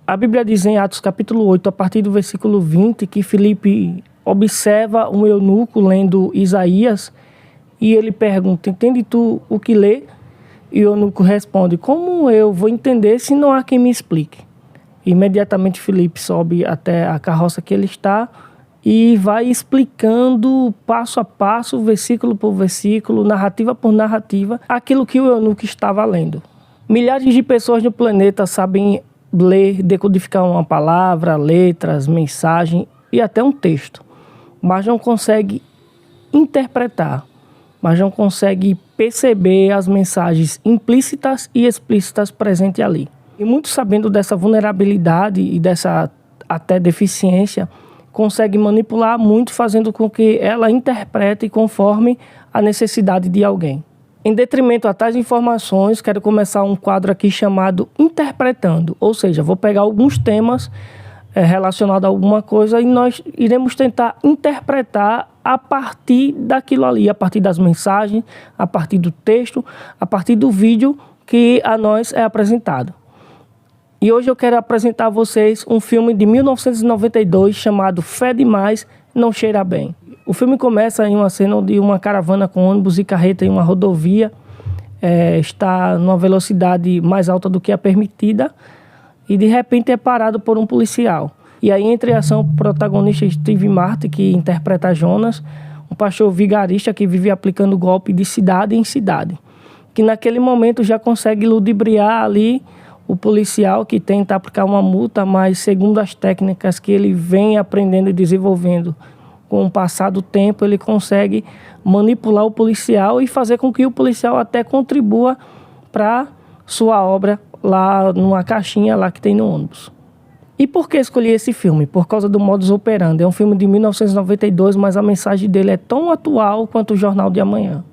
A Bíblia diz em Atos capítulo 8, a partir do versículo 20, que Filipe observa um eunuco lendo Isaías e ele pergunta: entende tu o que lê? E o eunuco responde: como eu vou entender se não há quem me explique? Imediatamente Filipe sobe até a carroça que ele está e vai explicando passo a passo, versículo por versículo, narrativa por narrativa, aquilo que o eunuco estava lendo. Milhares de pessoas no planeta sabem ler, decodificar uma palavra, letras, mensagem e até um texto, mas não consegue interpretar, mas não consegue perceber as mensagens implícitas e explícitas presentes ali. E muitos, sabendo dessa vulnerabilidade e dessa até deficiência, consegue manipular muito, fazendo com que ela interprete conforme a necessidade de alguém. Em detrimento a tais informações, quero começar um quadro aqui chamado Interpretando, ou seja, vou pegar alguns temas relacionados a alguma coisa e nós iremos tentar interpretar a partir daquilo ali, a partir das mensagens, a partir do texto, a partir do vídeo que a nós é apresentado. E hoje eu quero apresentar a vocês um filme de 1992 chamado Fé Demais, Não Cheira Bem. O filme começa em uma cena onde uma caravana com ônibus e carreta em uma rodovia está numa velocidade mais alta do que a permitida e de repente é parado por um policial. E aí entra em ação o protagonista Steve Martin, que interpreta Jonas, um pastor vigarista que vive aplicando golpe de cidade em cidade, que naquele momento já consegue ludibriar ali o policial que tenta aplicar uma multa, mas segundo as técnicas que ele vem aprendendo e desenvolvendo com o passar do tempo, ele consegue manipular o policial e fazer com que o policial até contribua para sua obra lá numa caixinha lá que tem no ônibus. E por que escolhi esse filme? Por causa do modus operandi. É um filme de 1992, mas a mensagem dele é tão atual quanto o Jornal de Amanhã.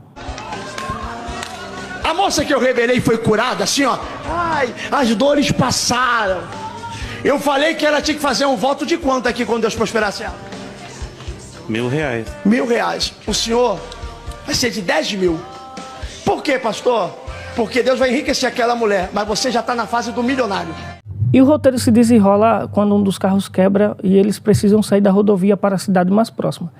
A moça que eu revelei foi curada, assim, ó. Ai, as dores passaram. Eu falei que ela tinha que fazer um voto de quanto aqui quando Deus prosperasse ela? R$ 1.000. R$ 1.000. O senhor vai ser de 10 mil. Por quê, pastor? Porque Deus vai enriquecer aquela mulher, mas você já está na fase do milionário. E o roteiro se desenrola quando um dos carros quebra e eles precisam sair da rodovia para a cidade mais próxima.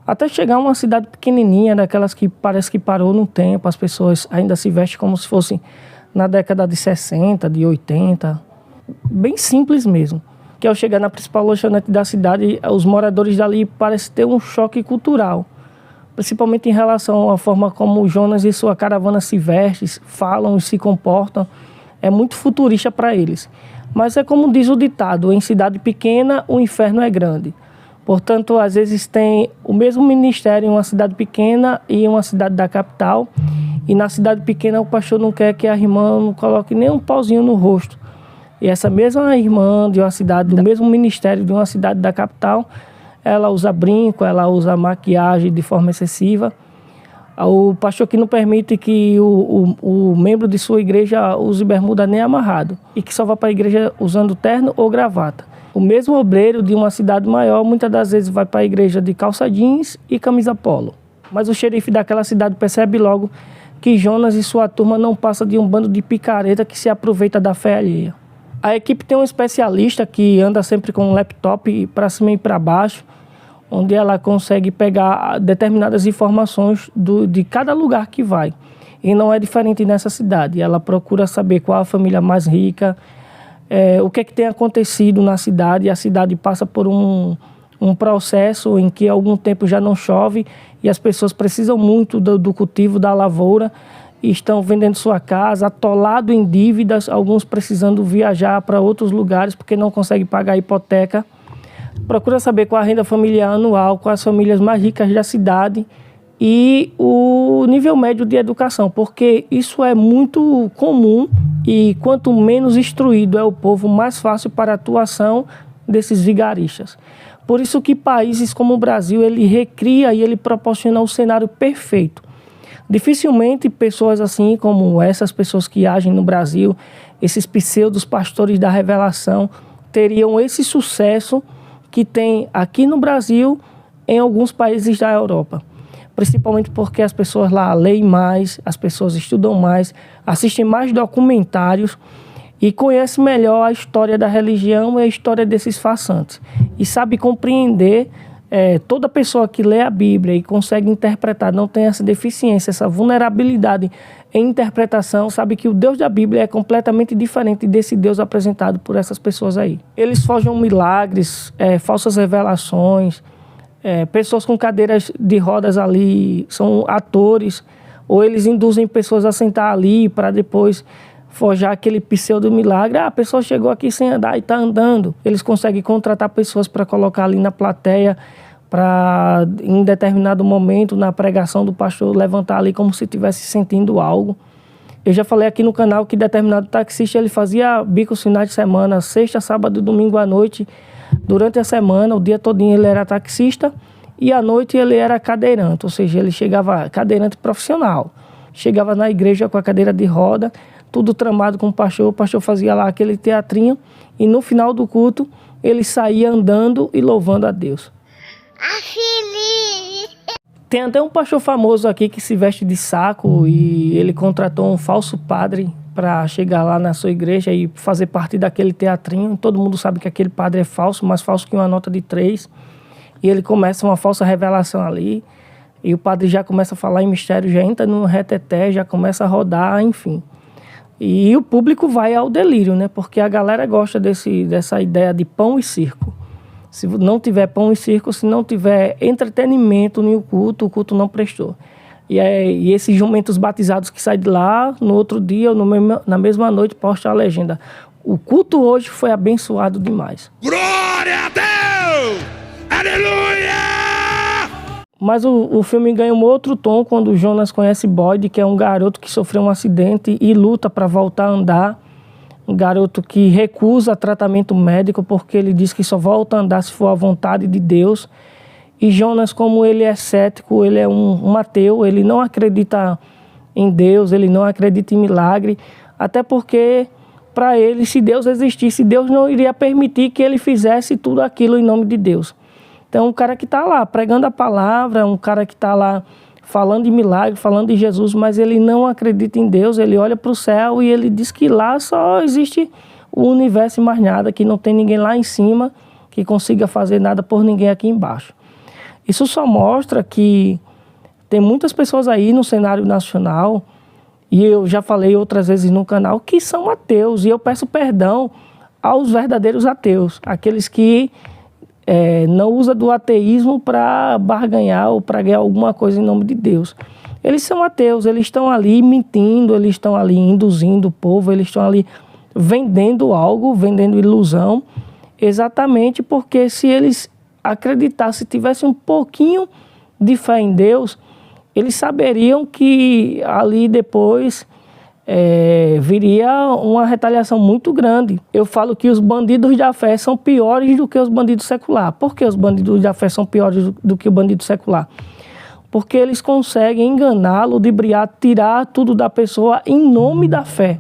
Até chegar a uma cidade pequenininha, daquelas que parece que parou no tempo, as pessoas ainda se vestem como se fosse na década de 60, de 80, bem simples mesmo. Que ao chegar na principal lanchonete da cidade, os moradores dali parecem ter um choque cultural, principalmente em relação à forma como Jonas e sua caravana se vestem, falam e se comportam. É muito futurista para eles. Mas é como diz o ditado: em cidade pequena o inferno é grande. Portanto, às vezes tem o mesmo ministério em uma cidade pequena e em uma cidade da capital. E na cidade pequena o pastor não quer que a irmã não coloque nem um pauzinho no rosto. E essa mesma irmã de uma cidade, do mesmo ministério de uma cidade da capital, ela usa brinco, ela usa maquiagem de forma excessiva. O pastor que não permite que o membro de sua igreja use bermuda nem amarrado e que só vá para a igreja usando terno ou gravata. O mesmo obreiro de uma cidade maior muitas das vezes vai para a igreja de calça jeans e camisa polo. Mas o xerife daquela cidade percebe logo que Jonas e sua turma não passam de um bando de picareta que se aproveita da fé alheia. A equipe tem um especialista que anda sempre com um laptop para cima e para baixo, onde ela consegue pegar determinadas informações de cada lugar que vai. E não é diferente nessa cidade. Ela procura saber qual a família mais rica, o que é que tem acontecido na cidade. A cidade passa por um processo em que há algum tempo já não chove e as pessoas precisam muito do cultivo, da lavoura, e estão vendendo sua casa, atolado em dívidas, alguns precisando viajar para outros lugares porque não conseguem pagar a hipoteca. Procura saber qual a renda familiar anual, quais as famílias mais ricas da cidade e o nível médio de educação, porque isso é muito comum e quanto menos instruído é o povo, mais fácil para a atuação desses vigaristas. Por isso que países como o Brasil, ele recria e ele proporciona um cenário perfeito. Dificilmente pessoas assim como essas pessoas que agem no Brasil, esses pseudos pastores da revelação, teriam esse sucesso que tem aqui no Brasil, em alguns países da Europa. Principalmente porque as pessoas lá leem mais, as pessoas estudam mais, assistem mais documentários e conhece melhor a história da religião e a história desses farsantes. E sabe compreender, toda pessoa que lê a Bíblia e consegue interpretar, não tem essa deficiência, essa vulnerabilidade em interpretação, sabe que o Deus da Bíblia é completamente diferente desse Deus apresentado por essas pessoas aí. Eles forjam milagres, falsas revelações, pessoas com cadeiras de rodas ali são atores, ou eles induzem pessoas a sentar ali para depois forjar aquele pseudo-milagre. A pessoa chegou aqui sem andar e está andando. Eles conseguem contratar pessoas para colocar ali na plateia, para em determinado momento, na pregação do pastor, levantar ali como se estivesse sentindo algo. Eu já falei aqui no canal que determinado taxista, ele fazia bicos finais de semana, sexta, sábado e domingo à noite. Durante a semana, o dia todinho ele era taxista e à noite ele era cadeirante, ou seja, ele chegava cadeirante profissional. Chegava na igreja com a cadeira de roda, tudo tramado com o pastor fazia lá aquele teatrinho e no final do culto ele saía andando e louvando a Deus. Tem até um pastor famoso aqui que se veste de saco e ele contratou um falso padre para chegar lá na sua igreja e fazer parte daquele teatrinho. Todo mundo sabe que aquele padre é falso, mais falso que uma nota de 3. E ele começa uma falsa revelação ali. E o padre já começa a falar em mistério, já entra no reteté, já começa a rodar, enfim. E o público vai ao delírio, né? Porque a galera gosta dessa ideia de pão e circo. Se não tiver pão e circo, se não tiver entretenimento no culto, o culto não prestou. E esses jumentos batizados que saem de lá, no outro dia, ou na mesma noite, posta a legenda: o culto hoje foi abençoado demais. Glória a Deus! Aleluia! Mas o filme ganha um outro tom quando o Jonas conhece Boyd, que é um garoto que sofreu um acidente e luta para voltar a andar. Um garoto que recusa tratamento médico porque ele diz que só volta a andar se for a vontade de Deus. E Jonas, como ele é cético, ele é um ateu, ele não acredita em Deus, ele não acredita em milagre, até porque, para ele, se Deus existisse, Deus não iria permitir que ele fizesse tudo aquilo em nome de Deus. Então, um cara que está lá pregando a palavra, um cara que está lá falando de milagre, falando de Jesus, mas ele não acredita em Deus, ele olha para o céu e ele diz que lá só existe o universo e mais nada, que não tem ninguém lá em cima que consiga fazer nada por ninguém aqui embaixo. Isso só mostra que tem muitas pessoas aí no cenário nacional, e eu já falei outras vezes no canal, que são ateus, e eu peço perdão aos verdadeiros ateus, aqueles que não usa do ateísmo para barganhar ou para ganhar alguma coisa em nome de Deus. Eles são ateus, eles estão ali mentindo, eles estão ali induzindo o povo, eles estão ali vendendo algo, vendendo ilusão, exatamente porque se eles acreditassem, tivessem um pouquinho de fé em Deus, eles saberiam que ali depois viria uma retaliação muito grande. Eu falo que os bandidos da fé são piores do que os bandidos seculares. Por que os bandidos da fé são piores do que o bandido secular? Porque eles conseguem enganar, ludibriar, tirar tudo da pessoa em nome da fé,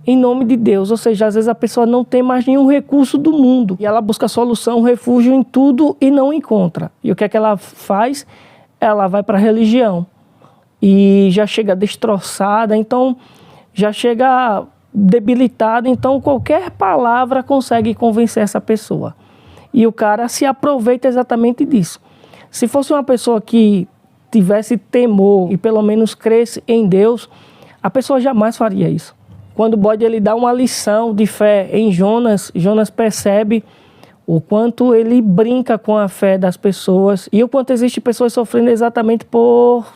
em nome de Deus. Ou seja, às vezes a pessoa não tem mais nenhum recurso do mundo e ela busca solução, refúgio em tudo e não encontra. E o que é que ela faz? Ela vai para a religião. E já chega destroçada, então já chega debilitada, então qualquer palavra consegue convencer essa pessoa. E o cara se aproveita exatamente disso. Se fosse uma pessoa que tivesse temor e pelo menos cresce em Deus, a pessoa jamais faria isso. Quando Boyd ele dá uma lição de fé em Jonas, Jonas percebe o quanto ele brinca com a fé das pessoas e o quanto existe pessoas sofrendo exatamente por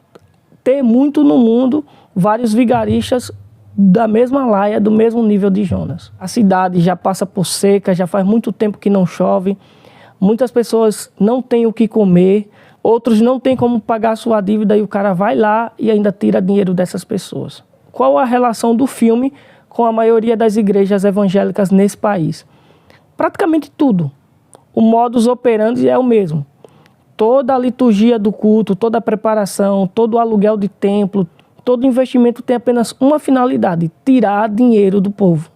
ter muito no mundo vários vigaristas da mesma laia, do mesmo nível de Jonas. A cidade já passa por seca, já faz muito tempo que não chove, muitas pessoas não têm o que comer, outros não têm como pagar a sua dívida e o cara vai lá e ainda tira dinheiro dessas pessoas. Qual a relação do filme com a maioria das igrejas evangélicas nesse país? Praticamente tudo. O modus operandi é o mesmo. Toda a liturgia do culto, toda a preparação, todo o aluguel de templo, todo investimento tem apenas uma finalidade: tirar dinheiro do povo.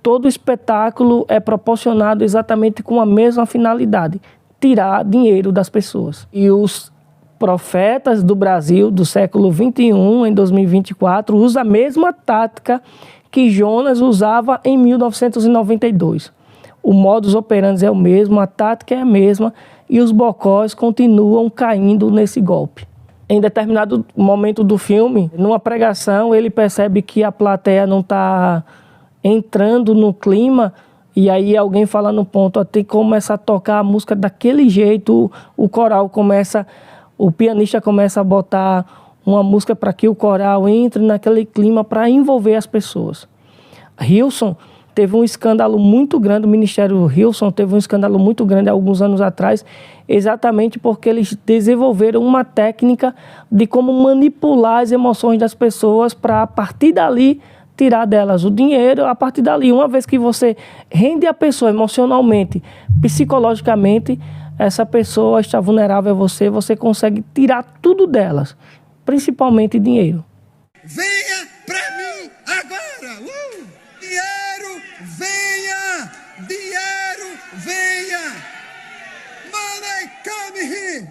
Todo espetáculo é proporcionado exatamente com a mesma finalidade: tirar dinheiro das pessoas. E os profetas do Brasil do século XXI, em 2024, usam a mesma tática que Jonas usava em 1992. O modus operandi é o mesmo, a tática é a mesma e os bocós continuam caindo nesse golpe. Em determinado momento do filme, numa pregação, ele percebe que a plateia não está entrando no clima e aí alguém fala no ponto, tem que começar a tocar a música daquele jeito, o coral começa, o pianista começa a botar uma música para que o coral entre naquele clima para envolver as pessoas. Hillsong teve um escândalo muito grande, o Ministério Hillsong teve um escândalo muito grande há alguns anos atrás, exatamente porque eles desenvolveram uma técnica de como manipular as emoções das pessoas para, a partir dali, tirar delas o dinheiro. A partir dali, uma vez que você rende a pessoa emocionalmente, psicologicamente, essa pessoa está vulnerável a você, você consegue tirar tudo delas, principalmente dinheiro. Venha pra mim agora! Dinheiro, venha! Dinheiro, venha! Money come here!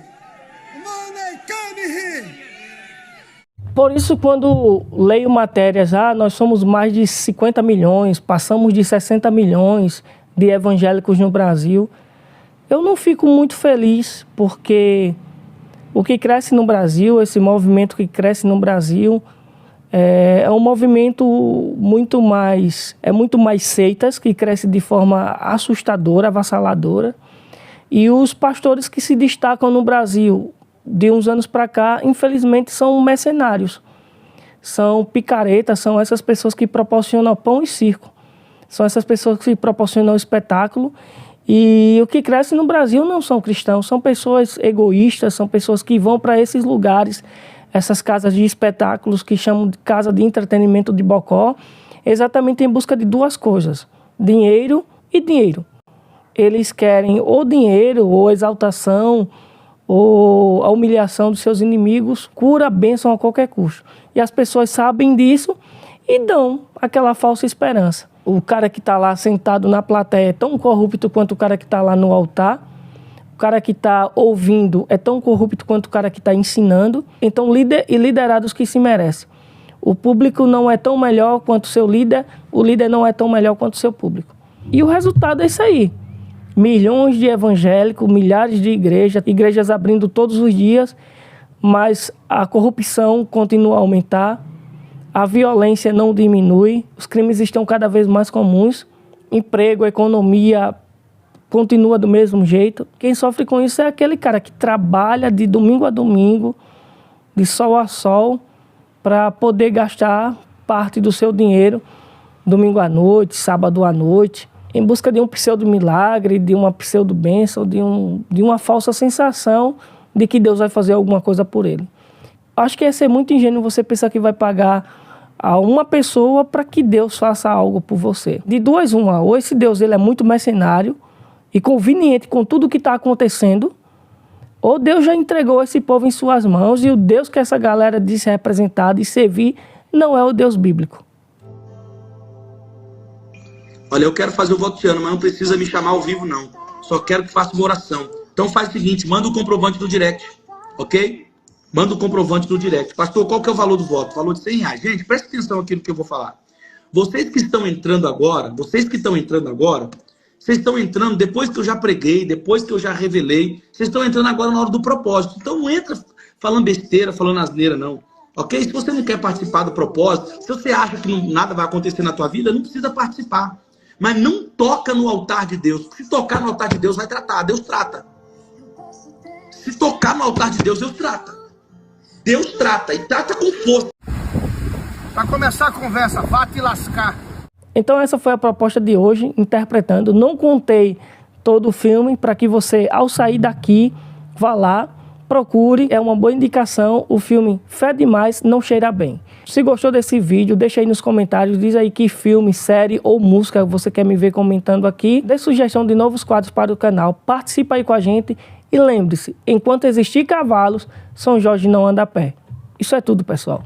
Money come here! Por isso, quando leio matérias, nós somos mais de 50 milhões, passamos de 60 milhões de evangélicos no Brasil, eu não fico muito feliz, porque o que cresce no Brasil, esse movimento que cresce no Brasil, é um movimento muito mais seitas, que cresce de forma assustadora, avassaladora, e os pastores que se destacam no Brasil de uns anos para cá, infelizmente, são mercenários, são picaretas, são essas pessoas que proporcionam pão e circo, são essas pessoas que proporcionam espetáculo. E o que cresce no Brasil não são cristãos, são pessoas egoístas, são pessoas que vão para esses lugares, essas casas de espetáculos que chamam de casa de entretenimento de bocó, exatamente em busca de duas coisas, dinheiro e dinheiro. Eles querem ou dinheiro, ou exaltação, ou a humilhação dos seus inimigos, cura, bênção a qualquer custo. E as pessoas sabem disso e dão aquela falsa esperança. O cara que está lá sentado na plateia é tão corrupto quanto o cara que está lá no altar. O cara que está ouvindo é tão corrupto quanto o cara que está ensinando. Então, liderados que se merecem. O público não é tão melhor quanto o seu líder, o líder não é tão melhor quanto o seu público. E o resultado é isso aí. Milhões de evangélicos, milhares de igrejas abrindo todos os dias, mas a corrupção continua a aumentar, a violência não diminui, os crimes estão cada vez mais comuns, emprego, economia continua do mesmo jeito. Quem sofre com isso é aquele cara que trabalha de domingo a domingo, de sol a sol, para poder gastar parte do seu dinheiro domingo à noite, sábado à noite, em busca de um pseudo-milagre, de uma pseudo-bênção, de uma falsa sensação de que Deus vai fazer alguma coisa por ele. Acho que é ser muito ingênuo você pensar que vai pagar a uma pessoa para que Deus faça algo por você. De duas, uma, ou esse Deus ele é muito mercenário e conveniente com tudo que está acontecendo, ou Deus já entregou esse povo em suas mãos e o Deus que essa galera diz representar e servir não é o Deus bíblico. Olha, eu quero fazer o voto de ano, mas não precisa me chamar ao vivo, não. Só quero que faça uma oração. Então faz o seguinte, manda o comprovante no direct, ok? Manda o comprovante no direct. Pastor, qual que é o valor do voto? Valor de R$100. Gente, presta atenção aqui no que eu vou falar. Vocês que estão entrando agora, vocês estão entrando depois que eu já preguei, depois que eu já revelei. Vocês estão entrando agora na hora do propósito. Então não entra falando besteira, falando asneira, não. Ok? Se você não quer participar do propósito, se você acha que nada vai acontecer na tua vida, não precisa participar. Mas não toca no altar de Deus. Se tocar no altar de Deus, vai tratar. Deus trata. Se tocar no altar de Deus, Deus trata. Deus trata e trata com força. Pra começar a conversa, vá te lascar. Então essa foi a proposta de hoje, interpretando. Não contei todo o filme para que você, ao sair daqui, vá lá, procure. É uma boa indicação. O filme Fé Demais, Não Cheira Bem. Se gostou desse vídeo, deixa aí nos comentários, diz aí que filme, série ou música você quer me ver comentando aqui. Dê sugestão de novos quadros para o canal, participa aí com a gente e lembre-se, enquanto existir cavalos, São Jorge não anda a pé. Isso é tudo, pessoal.